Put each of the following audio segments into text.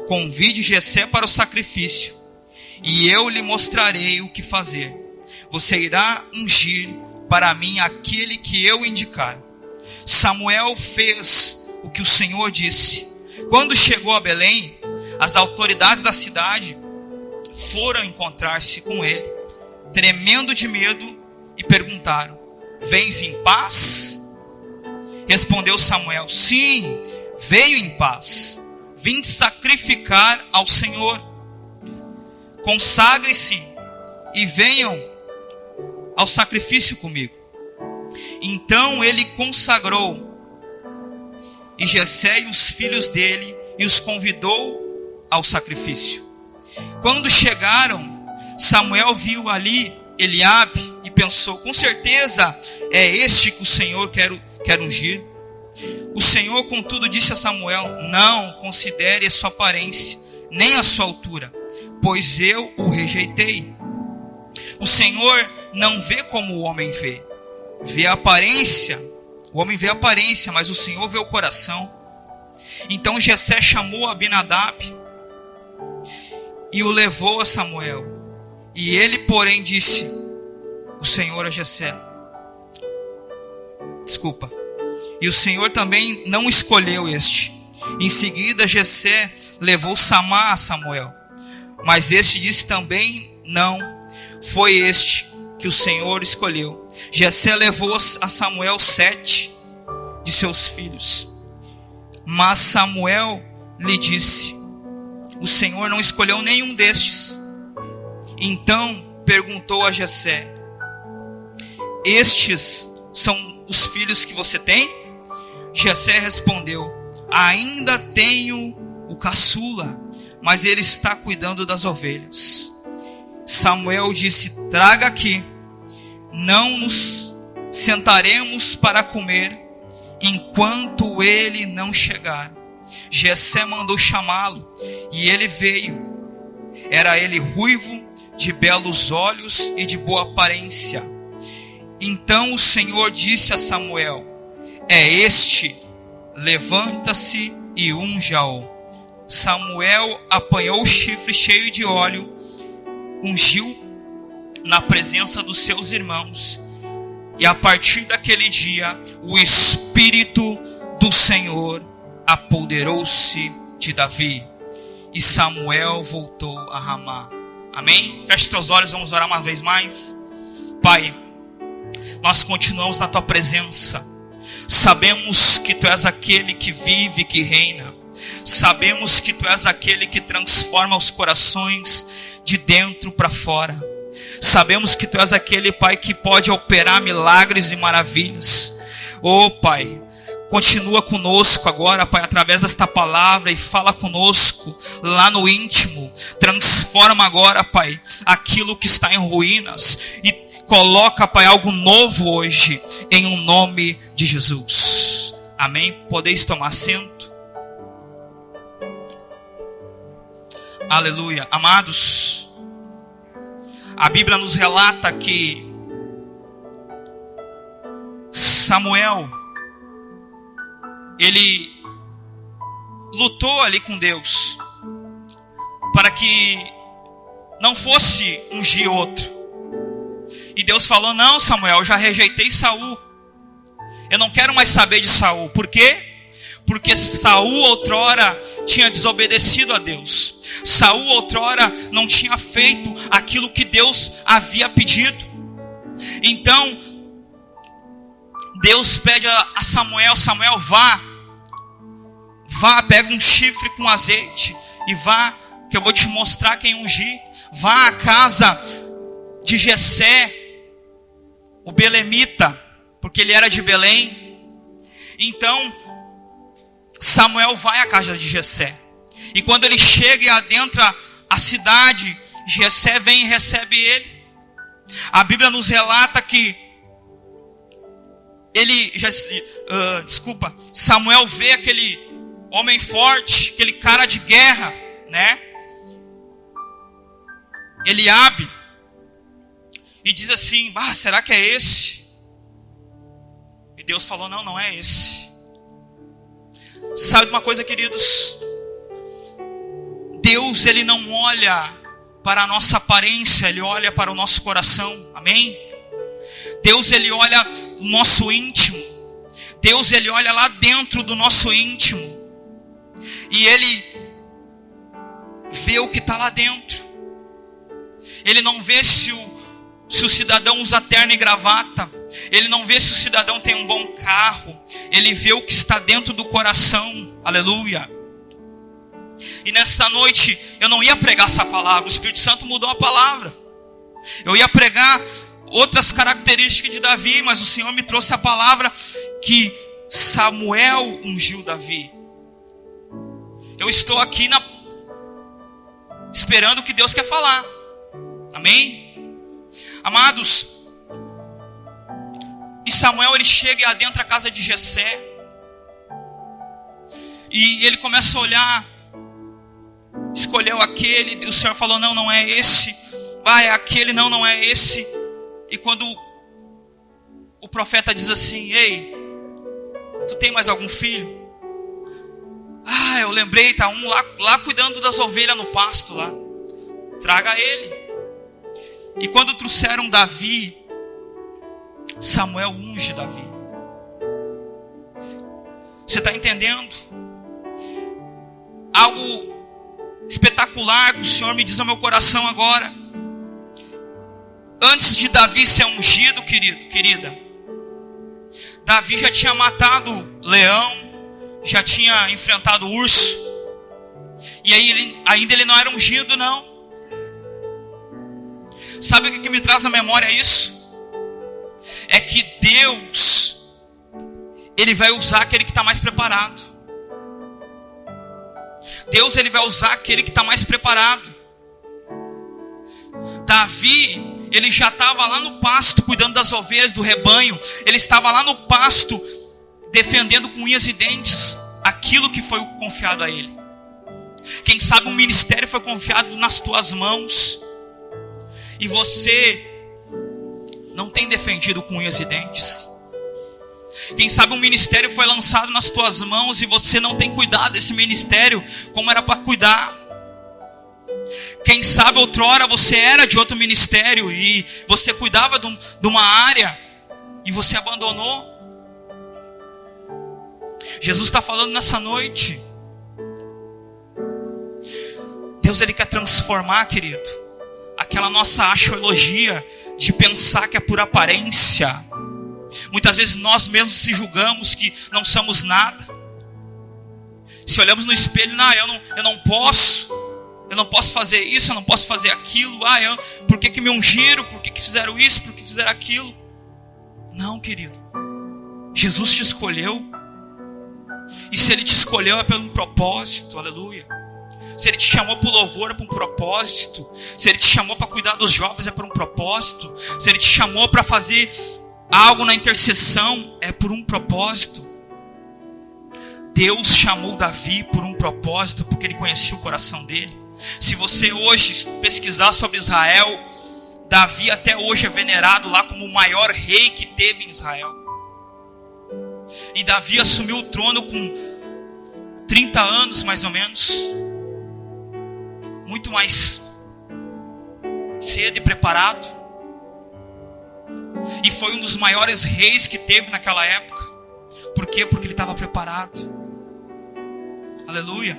convide Jessé para o sacrifício, e eu lhe mostrarei o que fazer. Você irá ungir para mim aquele que eu indicar. Samuel fez o que o Senhor disse. Quando chegou a Belém, as autoridades da cidade foram encontrar-se com ele, tremendo de medo, e perguntaram: vens em paz? Respondeu Samuel: sim, venho em paz. Vim sacrificar ao Senhor. Consagre-se e venham ao sacrifício comigo. Então ele consagrou e Jessé e os filhos dele e os convidou ao sacrifício. Quando chegaram, Samuel viu ali Eliabe e pensou: com certeza é este que o Senhor quer ungir. O Senhor, contudo, disse a Samuel: não considere a sua aparência, nem a sua altura, pois eu o rejeitei. O Senhor não vê como o homem vê. Vê a aparência, o homem vê a aparência, mas o Senhor vê o coração. Então Jessé chamou Abinadab e o levou a Samuel. E ele, porém, disse o Senhor a Jessé: e o Senhor também não escolheu este. Em seguida Jessé levou Samá a Samuel, mas este disse também: não foi este que o Senhor escolheu. Jessé levou a Samuel 7 de seus filhos, mas Samuel lhe disse: o Senhor não escolheu nenhum destes. Então perguntou a Jessé: estes são os filhos que você tem? Jessé respondeu: ainda tenho o caçula, mas ele está cuidando das ovelhas. Samuel disse: traga aqui. Não nos sentaremos para comer enquanto ele não chegar. Jessé mandou chamá-lo, e ele veio. Era ele ruivo, de belos olhos e de boa aparência. Então o Senhor disse a Samuel: é este, levanta-se e unja-o. Samuel apanhou o chifre cheio de óleo, ungiu na presença dos seus irmãos, e a partir daquele dia o Espírito do Senhor apoderou-se de Davi, e Samuel voltou a Ramá. Amém? Feche teus olhos, vamos orar uma vez mais. Pai, nós continuamos na tua presença. Sabemos que tu és aquele que vive, que reina. Sabemos que tu és aquele que transforma os corações de dentro para fora. Sabemos que tu és aquele, Pai, que pode operar milagres e maravilhas. Oh, Pai, continua conosco agora, Pai, através desta palavra, e fala conosco lá no íntimo. Transforma agora, Pai, aquilo que está em ruínas, e coloca, Pai, algo novo hoje, em um nome de Jesus. Amém? Podeis tomar assento. Aleluia. Amados, a Bíblia nos relata que Samuel, ele lutou ali com Deus para que não fosse ungir outro. E Deus falou: não, Samuel, eu já rejeitei Saul. Eu não quero mais saber de Saul. Por quê? Porque Saul outrora tinha desobedecido a Deus. Saul outrora não tinha feito aquilo que Deus havia pedido. Então Deus pede a Samuel: Samuel, vá, pega um chifre com azeite e vá, que eu vou te mostrar quem ungir. Vá à casa de Jessé, o belemita, porque ele era de Belém. Então Samuel vai à casa de Jessé, e quando ele chega e adentra a cidade, Jessé vem e recebe ele. A Bíblia nos relata que Samuel vê aquele homem forte, aquele cara de guerra, né? Eliabe, e diz assim: será que é esse? E Deus falou: não é esse. Sabe de uma coisa, queridos? Deus, Ele não olha para a nossa aparência, Ele olha para o nosso coração, amém? Deus, Ele olha o nosso íntimo. Deus, Ele olha lá dentro do nosso íntimo. E Ele vê o que está lá dentro. Ele não vê se o cidadão usa terno e gravata. Ele não vê se o cidadão tem um bom carro. Ele vê o que está dentro do coração. Aleluia. E nessa noite eu não ia pregar essa palavra. O Espírito Santo mudou a palavra. Eu ia pregar outras características de Davi, mas o Senhor me trouxe a palavra que Samuel ungiu Davi. Eu estou aqui esperando o que Deus quer falar. Amém? Amados, e Samuel, ele chega e adentra a casa de Jessé. E ele começa a olhar. Escolheu aquele, o Senhor falou, não é esse. É aquele, não é esse. E quando o profeta diz assim, ei, tu tem mais algum filho? Eu lembrei, tá um lá cuidando das ovelhas no pasto lá. Traga ele. E quando trouxeram Davi, Samuel unge Davi. Você está entendendo? Algo espetacular que o Senhor me diz ao meu coração agora. Antes de Davi ser ungido, querida, Davi já tinha matado leão, já tinha enfrentado urso. E aí ainda ele não era ungido, não. Sabe o que me traz à memória isso? É que Deus, Ele vai usar aquele que está mais preparado. Deus, Ele vai usar aquele que está mais preparado. Davi, ele já estava lá no pasto, cuidando das ovelhas do rebanho. Ele estava lá no pasto, defendendo com unhas e dentes aquilo que foi confiado a ele. Quem sabe um ministério foi confiado nas tuas mãos, e você não tem defendido com unhas e dentes. Quem sabe um ministério foi lançado nas tuas mãos e você não tem cuidado desse ministério como era para cuidar. Quem sabe outrora você era de outro ministério e você cuidava de uma área e você abandonou. Jesus está falando nessa noite. Deus, Ele quer transformar, querido, aquela nossa axiologia de pensar que é por aparência. Muitas vezes nós mesmos se julgamos que não somos nada. Se olhamos no espelho, eu não posso fazer isso, eu não posso fazer aquilo. Por que me ungiram? Por que fizeram isso? Por que fizeram aquilo? Não, querido. Jesus te escolheu. E se Ele te escolheu é pelo um propósito, aleluia. Se Ele te chamou para o louvor é para um propósito. Se Ele te chamou para cuidar dos jovens é por um propósito. Se Ele te chamou para fazer algo na intercessão é por um propósito. Deus chamou Davi por um propósito, porque Ele conhecia o coração dele. Se você hoje pesquisar sobre Israel, Davi até hoje é venerado lá como o maior rei que teve em Israel. E Davi assumiu o trono com 30 anos mais ou menos. Muito mais cedo e preparado. E foi um dos maiores reis que teve naquela época. Por quê? Porque ele estava preparado. Aleluia.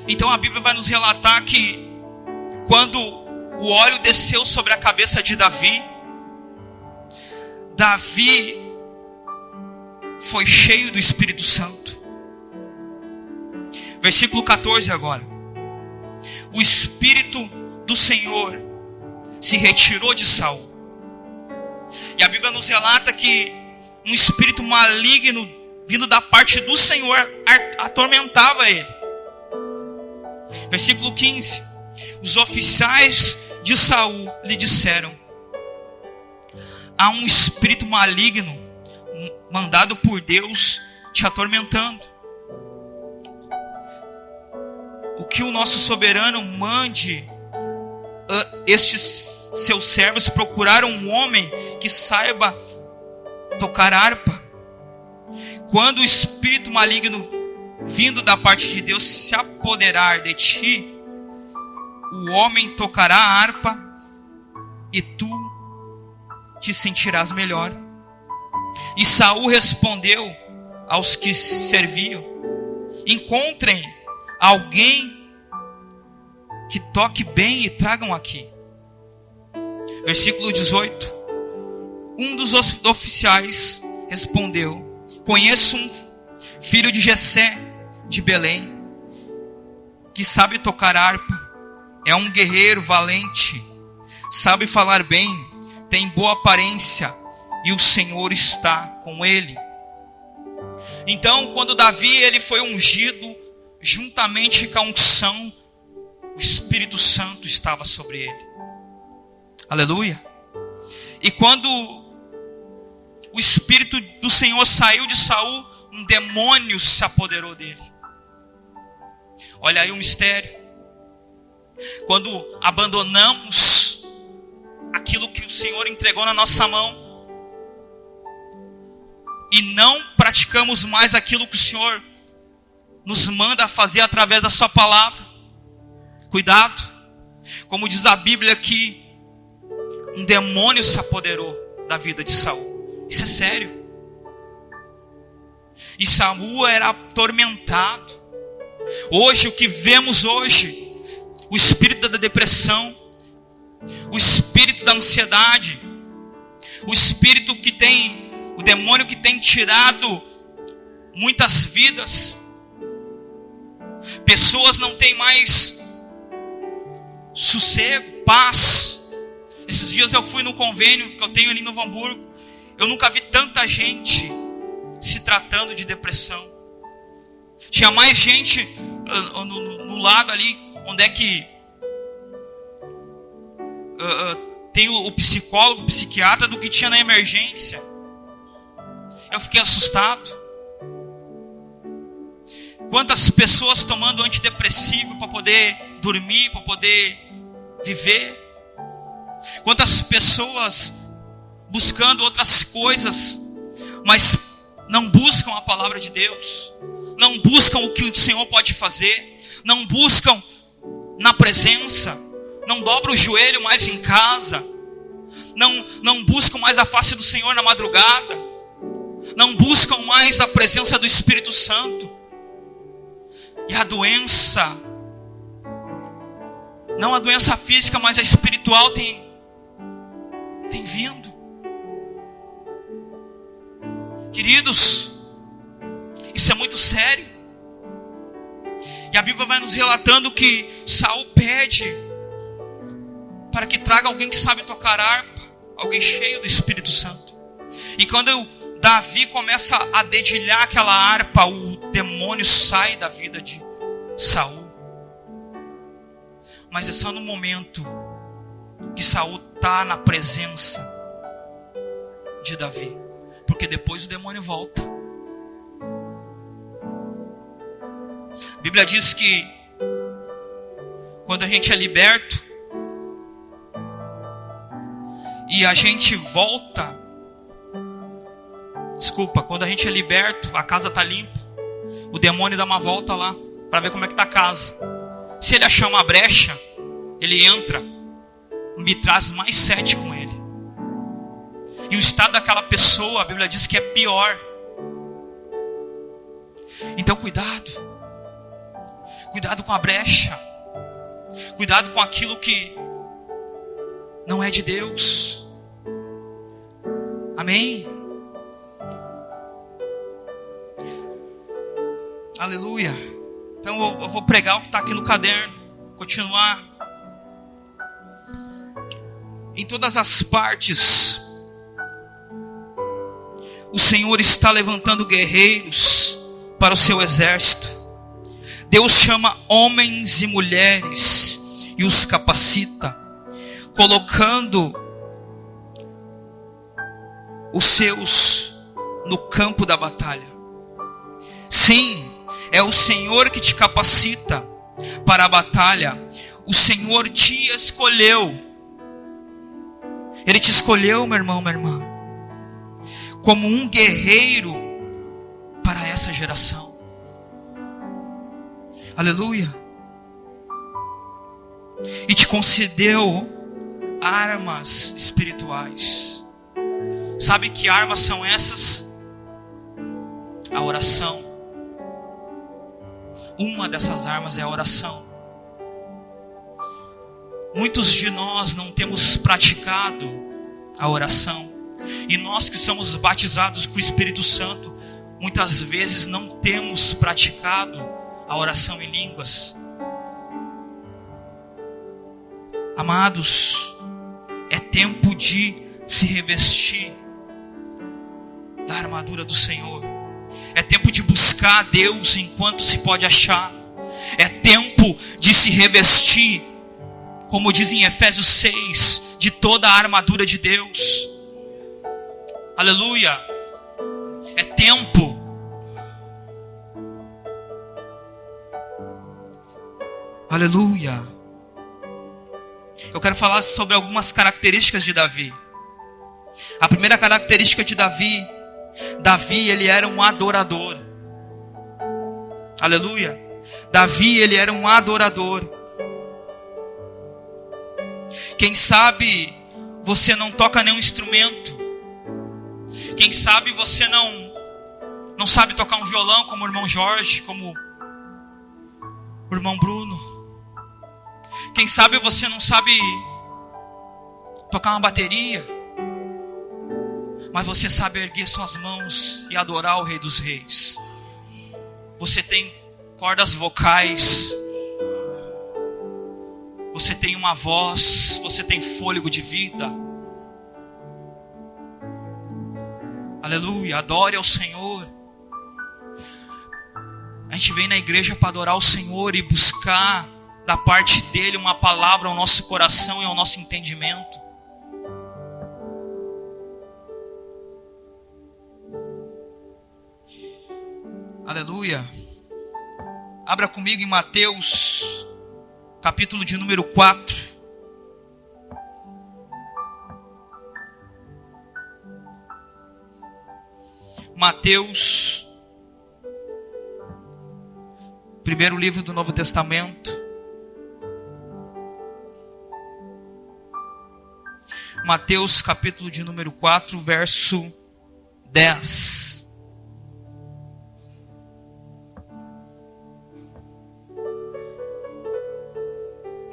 Então a Bíblia vai nos relatar que quando o óleo desceu sobre a cabeça de Davi, Davi foi cheio do Espírito Santo. Versículo 14 agora. O Espírito do Senhor se retirou de Saul. E a Bíblia nos relata que um espírito maligno vindo da parte do Senhor atormentava ele. Versículo 15. Os oficiais de Saul lhe disseram: há um espírito maligno mandado por Deus te atormentando. O que o nosso soberano mande estes seus servos procurar um homem que saiba tocar harpa. Quando o espírito maligno vindo da parte de Deus se apoderar de ti, o homem tocará a harpa e tu te sentirás melhor. E Saul respondeu aos que serviam: encontrem alguém que toque bem e tragam aqui. Versículo 18. Um dos oficiais respondeu: conheço um filho de Jessé de Belém, que sabe tocar harpa. É um guerreiro valente, sabe falar bem, tem boa aparência, e o Senhor está com ele. Então, quando Davi ele foi ungido, juntamente com a unção, o Espírito Santo estava sobre ele. Aleluia. E quando o Espírito do Senhor saiu de Saul, um demônio se apoderou dele. Olha aí o mistério. Quando abandonamos aquilo que o Senhor entregou na nossa mão e não praticamos mais aquilo que o Senhor nos manda fazer através da sua palavra, cuidado. Como diz a Bíblia que um demônio se apoderou da vida de Saul. Isso é sério. E Saul era atormentado. Hoje, o que vemos hoje, o espírito da depressão, o espírito da ansiedade, o espírito que tem, o demônio que tem tirado muitas vidas. Pessoas não têm mais sossego, paz. Esses dias eu fui no convênio que eu tenho ali em Novo Hamburgo. Eu nunca vi tanta gente se tratando de depressão. Tinha mais gente no lado ali, onde é que tem o psicólogo, o psiquiatra, do que tinha na emergência. Eu fiquei assustado. Quantas pessoas tomando antidepressivo para poder dormir, para poder viver. Quantas pessoas buscando outras coisas, mas não buscam a palavra de Deus. Não buscam o que o Senhor pode fazer. Não buscam na presença. Não dobram o joelho mais em casa. Não buscam mais a face do Senhor na madrugada. Não buscam mais a presença do Espírito Santo. E a doença, não a doença física, mas a espiritual tem vindo. Queridos, isso é muito sério. E a Bíblia vai nos relatando que Saul pede para que traga alguém que sabe tocar harpa, alguém cheio do Espírito Santo. E quando Davi começa a dedilhar aquela harpa, o demônio sai da vida de Saul. Mas é só no momento que Saul está na presença de Davi, porque depois o demônio volta. A Bíblia diz que quando a gente é liberto e a gente volta, quando a gente é liberto, a casa está limpa, o demônio dá uma volta lá para ver como é que está a casa. Se ele achar uma brecha, ele entra e traz mais 7 com ele. E o estado daquela pessoa, a Bíblia diz que é pior. Então cuidado com a brecha, cuidado com aquilo que não é de Deus. Amém? Aleluia. Então eu vou pregar o que está aqui no caderno, continuar. Em todas as partes, o Senhor está levantando guerreiros para o seu exército. Deus chama homens e mulheres e os capacita, colocando os seus no campo da batalha. Sim, é o Senhor que te capacita para a batalha. O Senhor te escolheu. Ele te escolheu, meu irmão, minha irmã, como um guerreiro para essa geração. Aleluia. E te concedeu armas espirituais. Sabe que armas são essas? A oração. Uma dessas armas é a oração. Muitos de nós não temos praticado a oração. E nós que somos batizados com o Espírito Santo, muitas vezes não temos praticado a oração em línguas. Amados, é tempo de se revestir da armadura do Senhor. É tempo de buscar a Deus enquanto se pode achar. É tempo de se revestir, como diz em Efésios 6, de toda a armadura de Deus. Aleluia. É tempo. Aleluia. Eu quero falar sobre algumas características de Davi. A primeira característica de Davi, ele era um adorador. Aleluia. Davi, ele era um adorador. Quem sabe você não toca nenhum instrumento. Quem sabe você não sabe tocar um violão como o irmão Jorge, como o irmão Bruno. Quem sabe você não sabe tocar uma bateria, mas você sabe erguer suas mãos e adorar o Rei dos Reis. Você tem cordas vocais, você tem uma voz, você tem fôlego de vida. Aleluia, adore ao Senhor. A gente vem na igreja para adorar o Senhor e buscar da parte dele uma palavra ao nosso coração e ao nosso entendimento. Aleluia. Abra comigo em Mateus, capítulo de número 4. Mateus, primeiro livro do Novo Testamento. Mateus, capítulo de número 4, verso 10.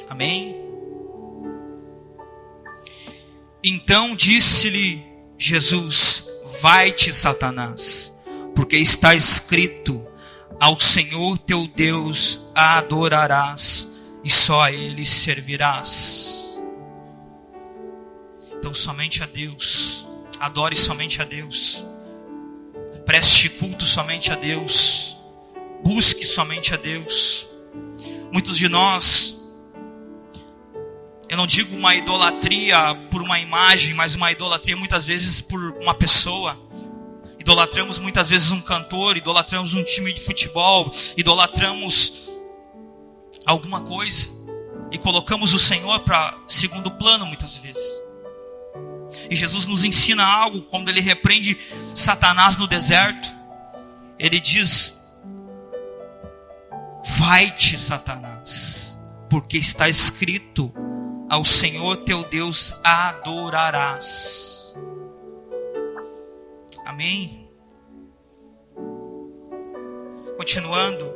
Amém? Então disse-lhe Jesus: vai-te, Satanás, porque está escrito: ao Senhor teu Deus adorarás e só a Ele servirás. Então somente a Deus, adore somente a Deus, preste culto somente a Deus, busque somente a Deus. Muitos de nós, eu não digo uma idolatria por uma imagem, mas uma idolatria muitas vezes por uma pessoa. Idolatramos muitas vezes um cantor, idolatramos um time de futebol, idolatramos alguma coisa e colocamos o Senhor para segundo plano muitas vezes. E Jesus nos ensina algo quando ele repreende Satanás no deserto. Ele diz: vai-te, Satanás, porque está escrito: ao Senhor teu Deus adorarás. Amém? Continuando.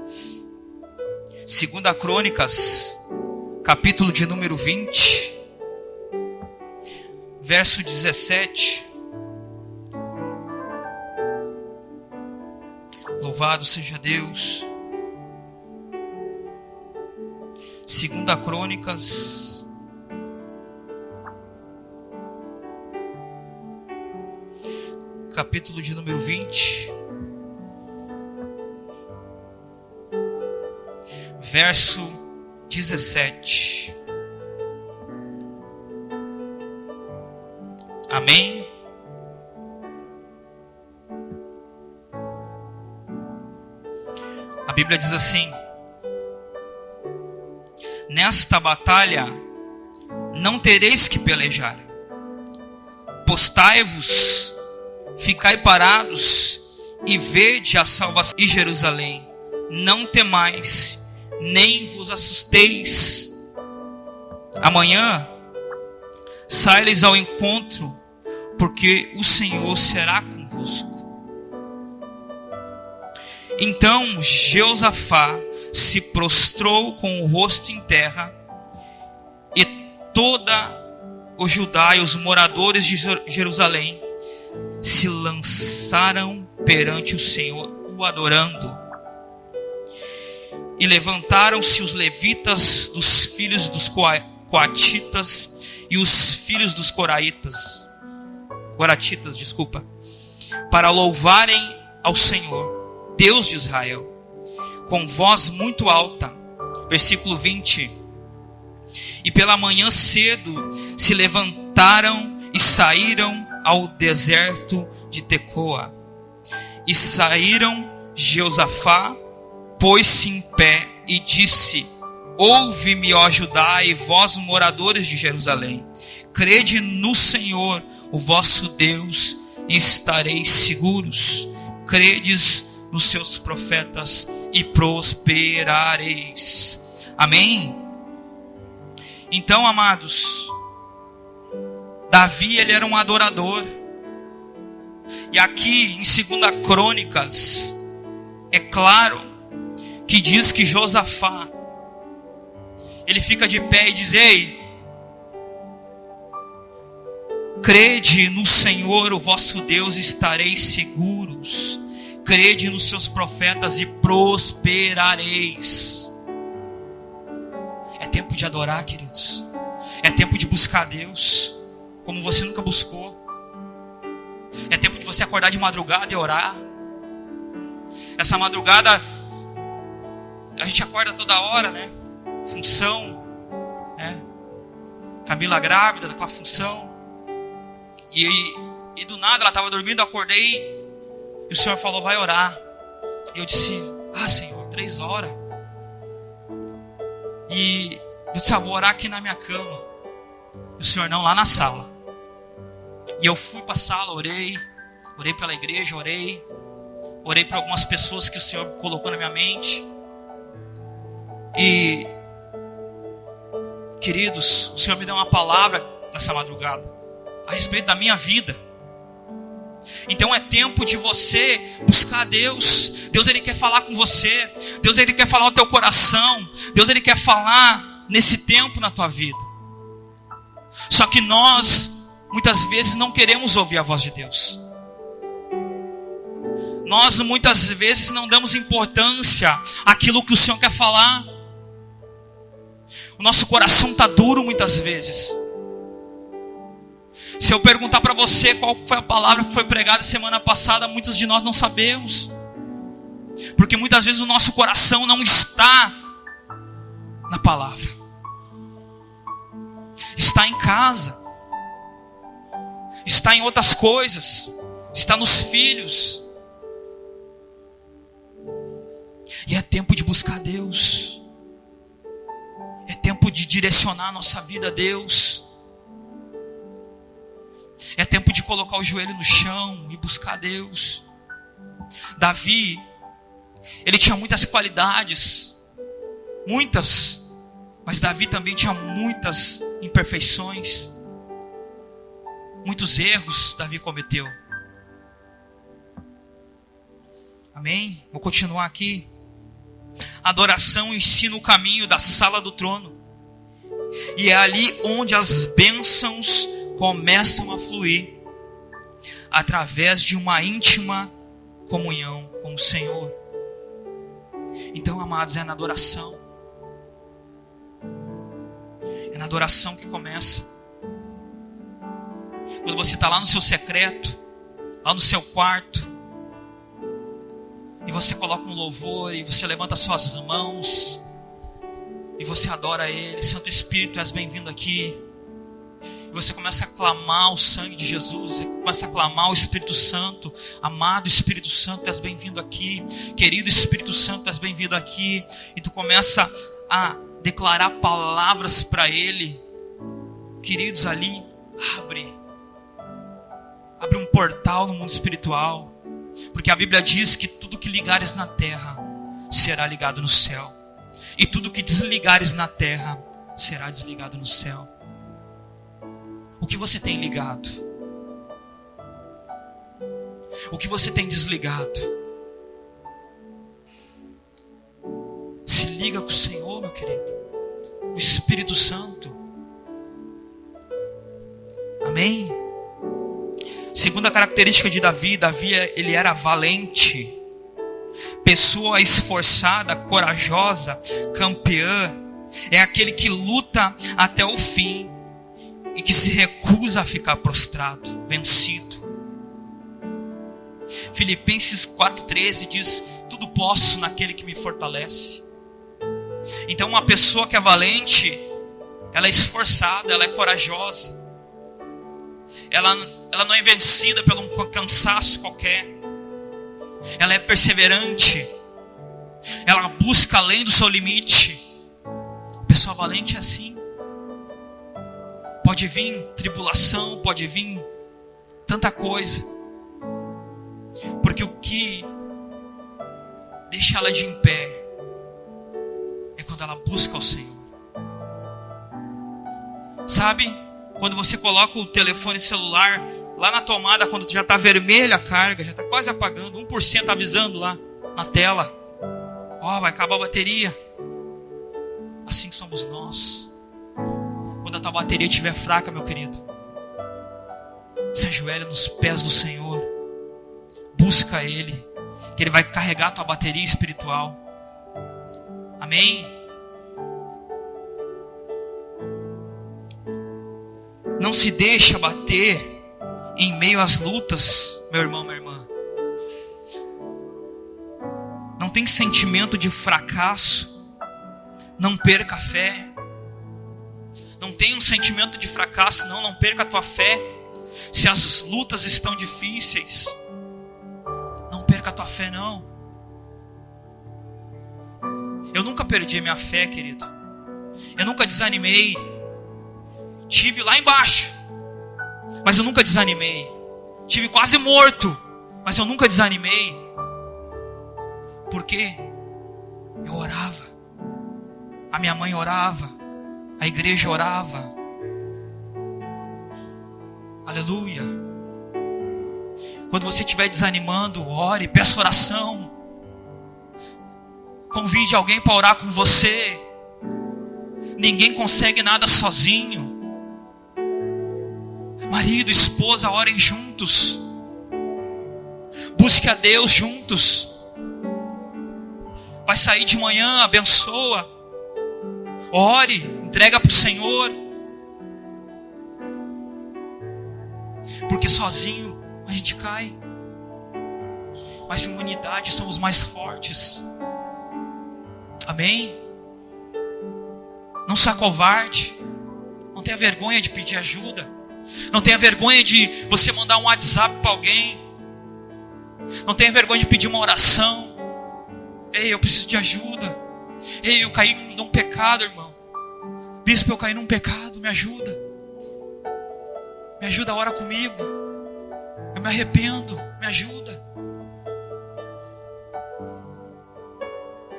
2 Crônicas, capítulo de número 20, verso 17. Louvado seja Deus. 2 Crônicas, capítulo de número 20, verso 17. Amém? A Bíblia diz assim: nesta batalha não tereis que pelejar. Postai-vos, ficai parados e vede a salvação de Jerusalém. Não temais, nem vos assusteis. Amanhã sai-lhes ao encontro, porque o Senhor será convosco. Então Jeosafá se prostrou com o rosto em terra, e toda o Judá e os moradores de Jerusalém se lançaram perante o Senhor, o adorando. E levantaram-se os levitas dos filhos dos coatitas e os filhos dos coratitas, para louvarem ao Senhor, Deus de Israel, com voz muito alta. Versículo 20. E pela manhã cedo se levantaram e saíram ao deserto de Tecoa. E saíram Jeosafá, pôs-se em pé e disse: ouve-me, ó Judá, e vós moradores de Jerusalém, crede no Senhor, o vosso Deus, e estareis seguros. Credes nos seus profetas e prosperareis. Amém? Então, amados, Davi, ele era um adorador. E aqui em 2 Crônicas, é claro que diz que Josafá, ele fica de pé e diz: ei, crede no Senhor, o vosso Deus, estareis seguros. Crede nos seus profetas e prosperareis. É tempo de adorar, queridos. É tempo de buscar Deus como você nunca buscou. É tempo de você acordar de madrugada e orar. Essa madrugada a gente acorda toda hora, né? Função, né? Camila grávida, daquela função. E do nada ela estava dormindo, eu acordei e o Senhor falou: vai orar. E eu disse: ah, Senhor, 3 horas. E eu disse: vou orar aqui na minha cama. E o Senhor: não, lá na sala. E eu fui para a sala, orei pela igreja, orei por algumas pessoas que o Senhor colocou na minha mente. E, queridos, o Senhor me deu uma palavra nessa madrugada a respeito da minha vida. Então é tempo de você buscar Deus. Deus, ele quer falar com você. Deus, ele quer falar ao teu coração. Deus, ele quer falar nesse tempo na tua vida. Só que nós, muitas vezes, não queremos ouvir a voz de Deus. Nós, muitas vezes, não damos importância àquilo que o Senhor quer falar. O nosso coração está duro muitas vezes. Se eu perguntar para você qual foi a palavra que foi pregada semana passada, muitos de nós não sabemos. Porque muitas vezes o nosso coração não está na palavra. Está em casa. Está em outras coisas. Está nos filhos. E é tempo de buscar Deus. É tempo de direcionar a nossa vida a Deus. É tempo de colocar o joelho no chão e buscar Deus. Davi, ele tinha muitas qualidades. Muitas. Mas Davi também tinha muitas imperfeições. Muitos erros Davi cometeu. Amém? Vou continuar aqui. Adoração ensina o caminho da sala do trono. E é ali onde as bênçãos começam a fluir, através de uma íntima comunhão com o Senhor. Então, amados, é na adoração. É na adoração que começa. Quando você está lá no seu secreto, lá no seu quarto, e você coloca um louvor, e você levanta suas mãos, e você adora Ele. Santo Espírito, és bem-vindo aqui. E você começa a clamar o sangue de Jesus, você começa a clamar o Espírito Santo. Amado Espírito Santo, és bem-vindo aqui. Querido Espírito Santo, és bem-vindo aqui. E tu começa a declarar palavras para Ele. Queridos, ali abre um portal no mundo espiritual. Porque a Bíblia diz que tudo que ligares na terra será ligado no céu. E tudo que desligares na terra será desligado no céu. O que você tem ligado? O que você tem desligado? Se liga com o Senhor, meu querido. O Espírito Santo. Amém? Segunda característica de Davi, ele era valente. Pessoa esforçada, corajosa, campeã. É aquele que luta até o fim e que se recusa a ficar prostrado, vencido. Filipenses 4,13 diz: tudo posso naquele que me fortalece. Então uma pessoa que é valente, ela é esforçada, ela é corajosa. Ela não é vencida por um cansaço qualquer. Ela é perseverante. Ela busca além do seu limite. A pessoa valente é assim. Pode vir tribulação, pode vir tanta coisa. Porque o que deixa ela de em pé é quando ela busca o Senhor. Sabe? Quando você coloca o telefone celular lá na tomada, quando já está vermelha a carga, já está quase apagando, 1% avisando lá na tela. Vai acabar a bateria. Assim somos nós. Quando a tua bateria estiver fraca, meu querido, se ajoelha nos pés do Senhor. Busca Ele, que Ele vai carregar a tua bateria espiritual. Amém? Não se deixa bater em meio às lutas, meu irmão, minha irmã. Não tem sentimento de fracasso. Não perca a fé. Não tem um sentimento de fracasso, não perca a tua fé. Se as lutas estão difíceis, não perca a tua fé, não. Eu nunca perdi a minha fé, querido. Eu nunca desanimei. Tive lá embaixo, mas eu nunca desanimei. Tive quase morto, mas eu nunca desanimei. Por quê? Eu orava. A minha mãe orava. A igreja orava. Aleluia. Quando você estiver desanimando, ore, peça oração. Convide alguém para orar com você. Ninguém consegue nada sozinho. Marido, esposa, orem juntos. Busque a Deus juntos. Vai sair de manhã, abençoa. Ore, entrega para o Senhor. Porque sozinho a gente cai. Mas em unidade somos mais fortes. Amém? Não seja covarde. Não tenha vergonha de pedir ajuda. Não tenha vergonha de você mandar um WhatsApp para alguém. Não tenha vergonha de pedir uma oração. Ei, eu preciso de ajuda. Ei, eu caí num pecado, irmão. Bispo, eu caí num pecado, me ajuda. Me ajuda, ora comigo. Eu me arrependo, me ajuda.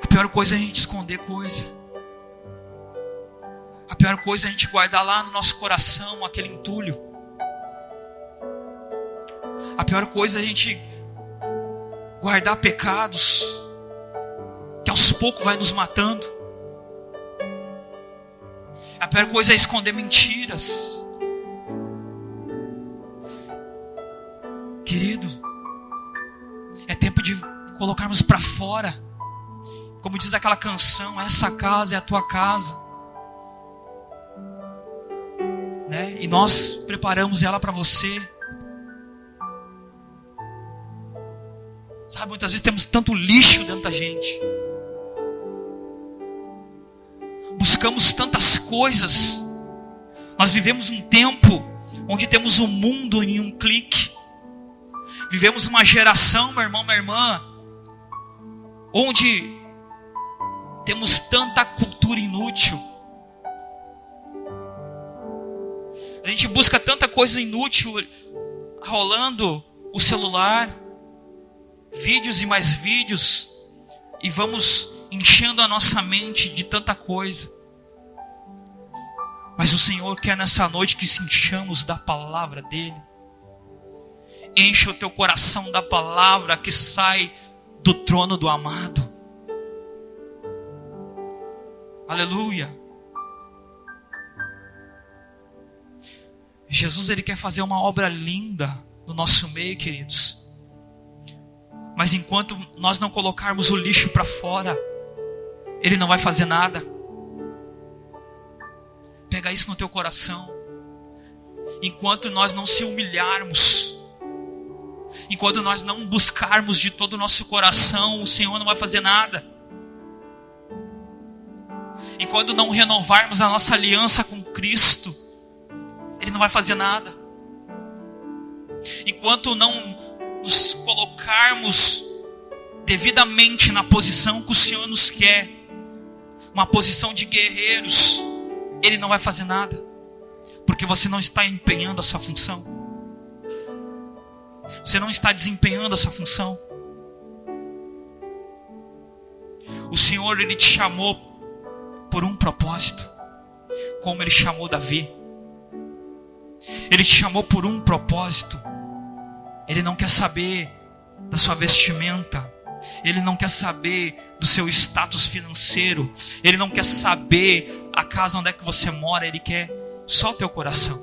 A pior coisa é a gente esconder coisa. A pior coisa é a gente guardar lá no nosso coração aquele entulho. A pior coisa é a gente guardar pecados que aos poucos vai nos matando. A pior coisa é esconder mentiras. Querido, é tempo de colocarmos para fora. Como diz aquela canção, essa casa é a tua casa. Né? E nós preparamos ela para você. Sabe, muitas vezes temos tanto lixo dentro da gente. Buscamos tantas coisas. Nós vivemos um tempo onde temos o mundo em um clique. Vivemos uma geração, meu irmão, minha irmã, onde temos tanta cultura inútil. A gente busca tanta coisa inútil rolando o celular. vídeos e mais vídeos, e vamos enchendo a nossa mente de tanta coisa. Mas o Senhor quer nessa noite que se enchamos da palavra dEle. Encha o teu coração da palavra que sai do trono do amado. Aleluia. Jesus, Ele quer fazer uma obra linda no nosso meio, queridos. Mas enquanto nós não colocarmos o lixo para fora, Ele não vai fazer nada. Pega isso no teu coração. Enquanto nós não se humilharmos, enquanto nós não buscarmos de todo o nosso coração, o Senhor não vai fazer nada. Enquanto não renovarmos a nossa aliança com Cristo, Ele não vai fazer nada. Enquanto não nos colocarmos devidamente na posição que o Senhor nos quer, uma posição de guerreiros, Ele não vai fazer nada, porque você não está empenhando a sua função. Você não está desempenhando a sua função. O Senhor, Ele te chamou por um propósito, como Ele chamou Davi. Ele te chamou por um propósito. Ele não quer saber da sua vestimenta. Ele não quer saber do seu status financeiro. Ele não quer saber a casa onde é que você mora. Ele quer só o teu coração.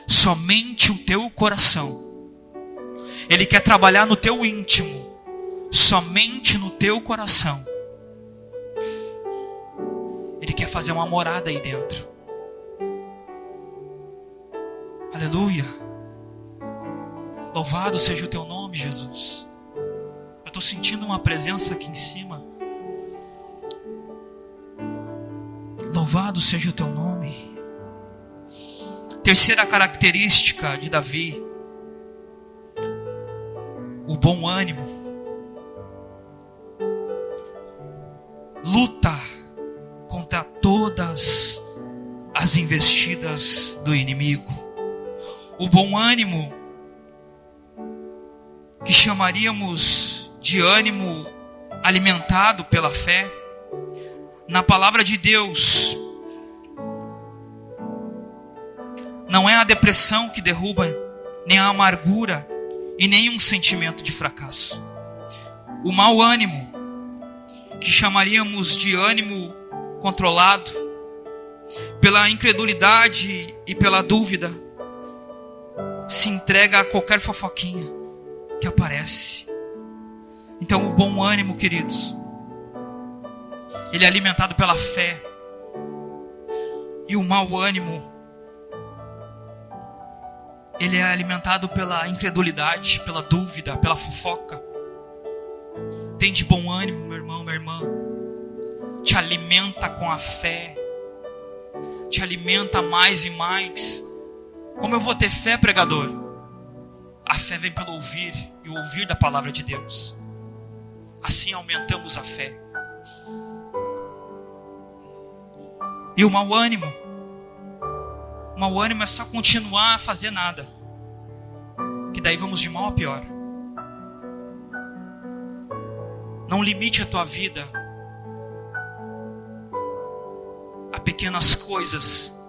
Somente o teu coração. Ele quer trabalhar no teu íntimo. Somente no teu coração. Ele quer fazer uma morada aí dentro. Aleluia. Louvado seja o teu nome, Jesus. Eu estou sentindo uma presença aqui em cima. Louvado seja o teu nome. Terceira característica de Davi: o bom ânimo. Luta contra todas as investidas do inimigo. O bom ânimo, que chamaríamos de ânimo alimentado pela fé, na palavra de Deus, não é a depressão que derruba, nem a amargura e nem um sentimento de fracasso. O mau ânimo, que chamaríamos de ânimo controlado, pela incredulidade e pela dúvida, se entrega a qualquer fofoquinha que aparece. Então o bom ânimo, queridos, ele é alimentado pela fé. E o mau ânimo, ele é alimentado pela incredulidade, pela dúvida, pela fofoca. Tem de bom ânimo, meu irmão, minha irmã. Te alimenta com a fé. Te alimenta mais e mais. Como eu vou ter fé, pregador? A fé vem pelo ouvir, e o ouvir da palavra de Deus. Assim aumentamos a fé. E o mau ânimo? O mau ânimo é só continuar a fazer nada, que daí vamos de mal a pior. Não limite a tua vida a pequenas coisas,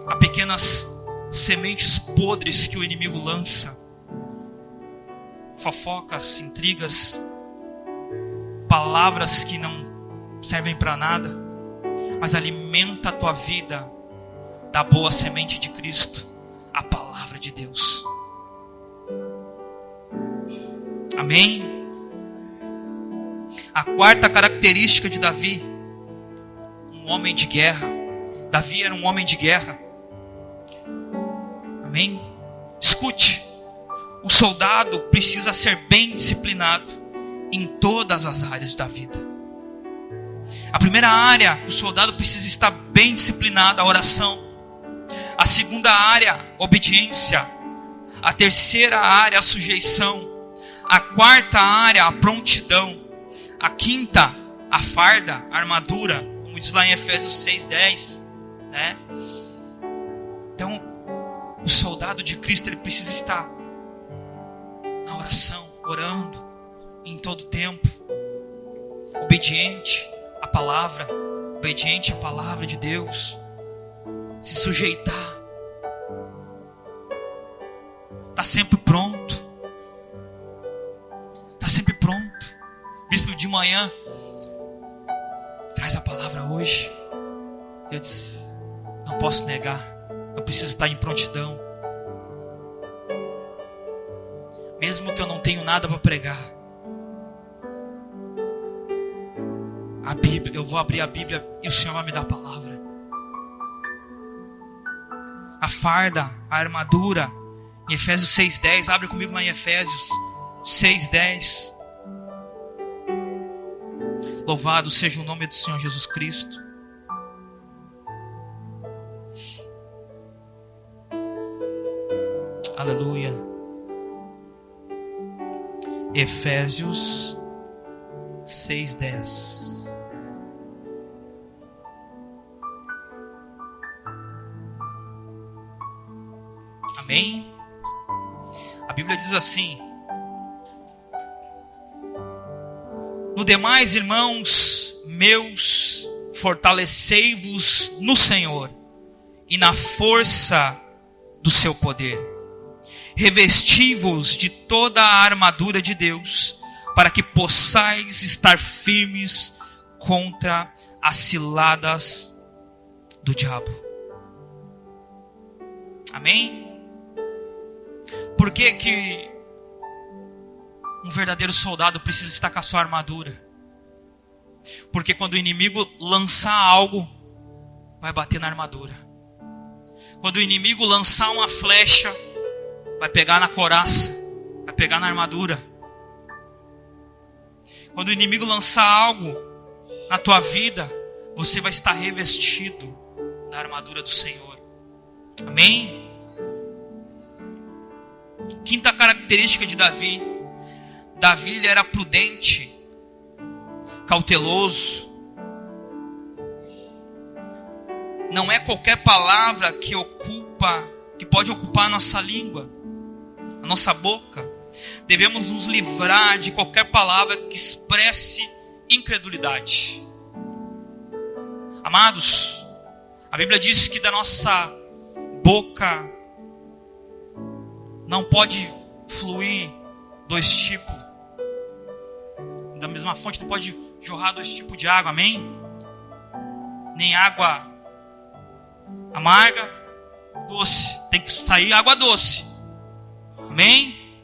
a pequenas sementes podres que o inimigo lança. Fofocas, intrigas, palavras que não servem para nada. Mas alimenta a tua vida da boa semente de Cristo, a palavra de Deus. Amém? A quarta característica de Davi: um homem de guerra. Davi era um homem de guerra. Amém? Escute, o soldado precisa ser bem disciplinado em todas as áreas da vida. A primeira área, o soldado precisa estar bem disciplinado, a oração. A segunda área, obediência. A terceira área, a sujeição. A quarta área, a prontidão. A quinta, a farda, a armadura, como diz lá em Efésios 6:10, né? Então, o soldado de Cristo, ele precisa estar na oração, orando em todo tempo, obediente à palavra de Deus, se sujeitar, está sempre pronto, Bispo, de manhã traz a palavra hoje. Eu disse, não posso negar, eu preciso estar em prontidão, mesmo que eu não tenho nada para pregar. A Bíblia, eu vou abrir a Bíblia e o Senhor vai me dar a palavra. A farda, a armadura, em Efésios 6:10, abre comigo lá em Efésios 6:10. Louvado seja o nome do Senhor Jesus Cristo. Aleluia. Efésios 6:10. Amém? A Bíblia diz assim: no demais, irmãos meus, fortalecei-vos no Senhor e na força do seu poder. Revesti-vos de toda a armadura de Deus, para que possais estar firmes contra as ciladas do diabo. Amém? Por que um verdadeiro soldado precisa estar com a sua armadura? Porque quando o inimigo lançar algo, vai bater na armadura. Quando o inimigo lançar uma flecha, vai pegar na couraça, vai pegar na armadura. Quando o inimigo lançar algo na tua vida, você vai estar revestido da armadura do Senhor. Amém? Quinta característica de Davi. Davi, ele era prudente, cauteloso. Não é qualquer palavra que pode ocupar a nossa língua, a nossa boca. Devemos nos livrar de qualquer palavra que expresse incredulidade. Amados, a Bíblia diz que da nossa boca não pode fluir dois tipos. Da mesma fonte não pode jorrar dois tipos de água, amém? Nem água amarga, doce. Tem que sair água doce, amém?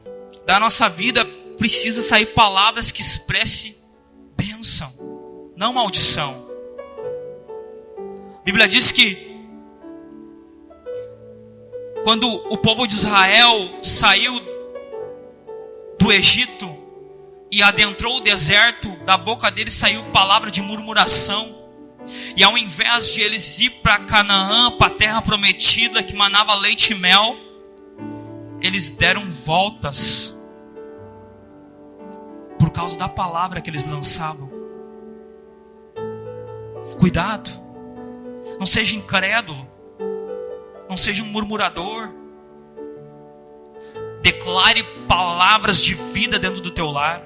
Da nossa vida precisa sair palavras que expressem bênção, não maldição. A Bíblia diz que quando o povo de Israel saiu do Egito e adentrou o deserto, da boca deles saiu palavra de murmuração. E ao invés de eles ir para Canaã, para a terra prometida que manava leite e mel, eles deram voltas por causa da palavra que eles lançavam. Cuidado, não seja incrédulo, não seja um murmurador. Declare palavras de vida dentro do teu lar.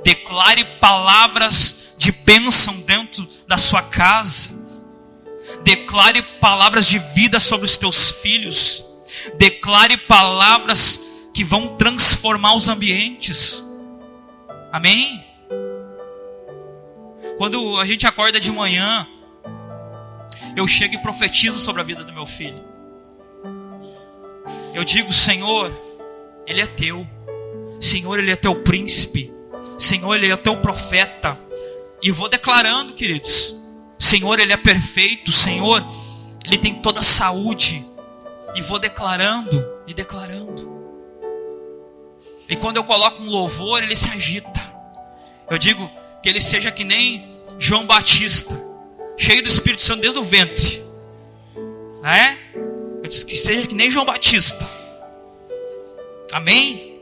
Declare palavras de bênção dentro da sua casa. Declare palavras de vida sobre os teus filhos. Declare palavras que vão transformar os ambientes. Amém? Quando a gente acorda de manhã, eu chego e profetizo sobre a vida do meu filho. Eu digo: Senhor, Ele é teu. Senhor, Ele é teu príncipe. Senhor, Ele é teu profeta. E vou declarando, queridos: Senhor, Ele é perfeito. Senhor, Ele tem toda a saúde. E vou declarando e declarando. E quando eu coloco um louvor, ele se agita. Eu digo que ele seja que nem João Batista, cheio do Espírito Santo desde o ventre. Não é? Eu disse que seja que nem João Batista. Amém?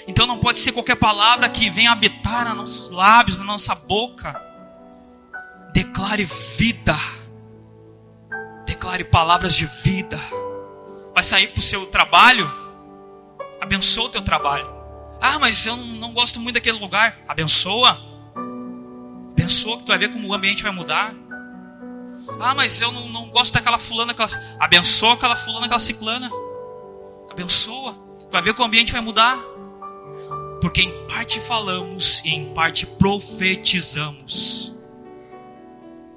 Então não pode ser qualquer palavra que venha habitar nos nossos lábios, na nossa boca. Declare vida. Declare palavras de vida. Vai sair para o seu trabalho, Abençoa o teu trabalho. Ah, mas eu não gosto muito daquele lugar. Abençoa. Abençoa, que tu vai ver como o ambiente vai mudar. Ah, mas eu não gosto daquela fulana. Abençoa aquela fulana, aquela ciclana. Abençoa. Tu vai ver que o ambiente vai mudar. Porque em parte falamos e em parte profetizamos.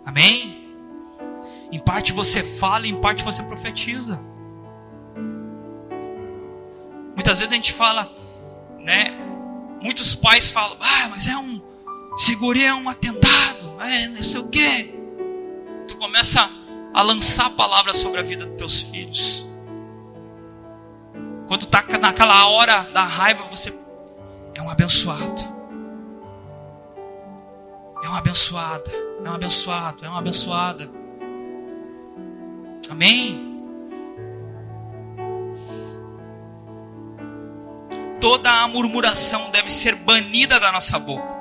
Amém? Em parte você fala e em parte você profetiza. Muitas vezes a gente fala, né? Muitos pais falam, mas esse guri é um atentado, não sei o quê. Tu começa a lançar palavras sobre a vida dos teus filhos. Quando tu tá naquela hora da raiva, você é um abençoado. É uma abençoada. É um abençoado. É uma abençoada. Amém? Toda a murmuração deve ser banida da nossa boca.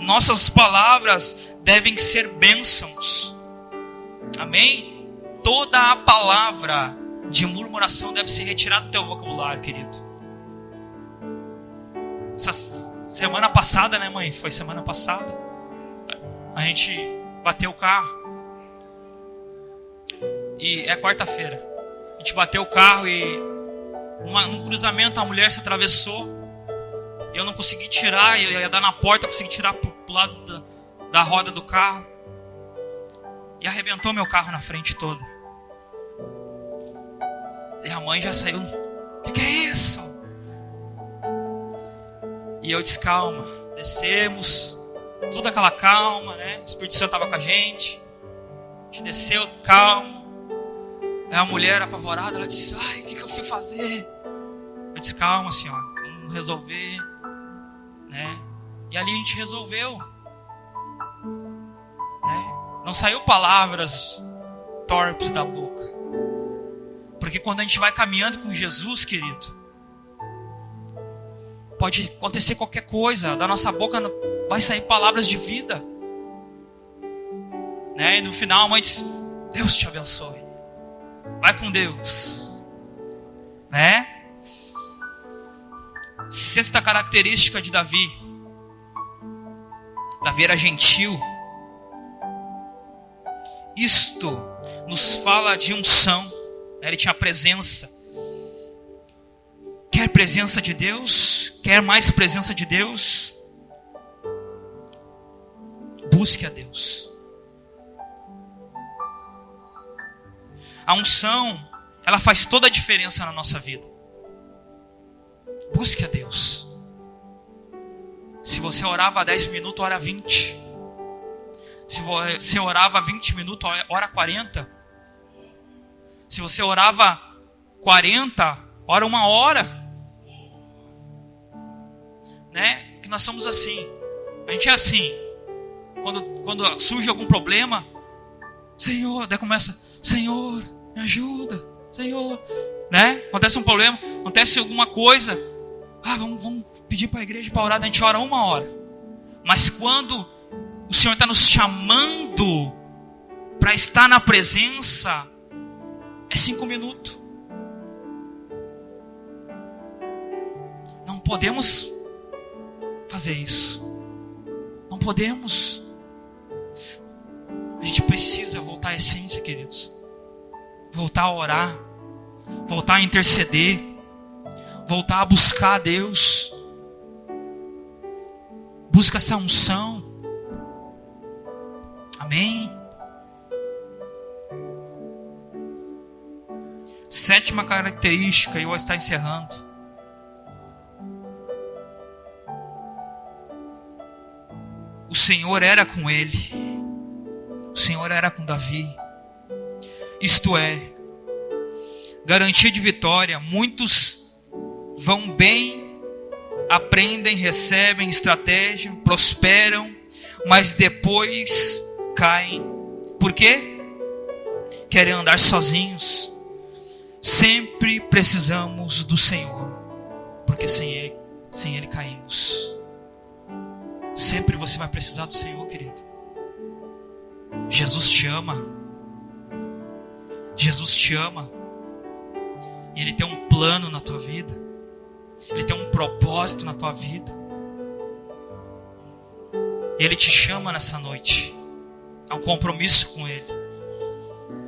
Nossas palavras devem ser bênçãos. Amém? Toda a palavra de murmuração deve ser retirada do teu vocabulário, querido. Essa semana passada, né, mãe? Foi semana passada. A gente bateu o carro. E é quarta-feira. A gente bateu o carro e num cruzamento a mulher se atravessou. Eu não consegui tirar, eu ia dar na porta, eu consegui tirar pro lado da roda do carro. E arrebentou meu carro na frente toda. E a mãe já saiu. O que é isso? E eu disse, calma. Descemos. Toda aquela calma, né? O Espírito Santo estava com a gente. A gente desceu, calmo. Aí a mulher apavorada, ela disse, o que eu fui fazer? Eu disse, calma, senhora, vamos resolver, né? E ali a gente resolveu, né? Não saiu palavras torpes da boca. Porque quando a gente vai caminhando com Jesus, querido, pode acontecer qualquer coisa, da nossa boca vai sair palavras de vida, né? E no final a mãe diz, Deus te abençoe. Vai com Deus, né? Sexta característica de Davi. Davi era gentil. Isto nos fala de unção, né? Ele tinha presença. Quer presença de Deus? Quer mais presença de Deus? Busque a Deus. A unção, ela faz toda a diferença na nossa vida. Busque a Deus. Se você orava 10 minutos, ora 20. Se você orava 20 minutos, ora 40. Se você orava 40, ora 1 hora. Né? Que nós somos assim. A gente é assim. Quando surge algum problema, Senhor, daí começa, Senhor, me ajuda, Senhor, né? Acontece um problema, acontece alguma coisa, vamos pedir para a igreja para orar, a gente ora 1 hora. Mas quando o Senhor está nos chamando para estar na presença, é 5 minutos. Não podemos fazer isso. Não podemos. A gente precisa voltar à essência, queridos. Voltar a orar. Voltar a interceder. Voltar a buscar a Deus. Busca essa unção. Amém? Sétima característica, e eu vou estar encerrando. O Senhor era com ele. O Senhor era com Davi. Isto é, garantia de vitória. Muitos vão bem, aprendem, recebem estratégia, prosperam, mas depois caem. Por quê? Querem andar sozinhos. Sempre precisamos do Senhor, porque sem Ele caímos. Sempre você vai precisar do Senhor, querido. Jesus te ama. Jesus te ama. E Ele tem um plano na tua vida. Ele tem um propósito na tua vida. E Ele te chama nessa noite a um compromisso com Ele.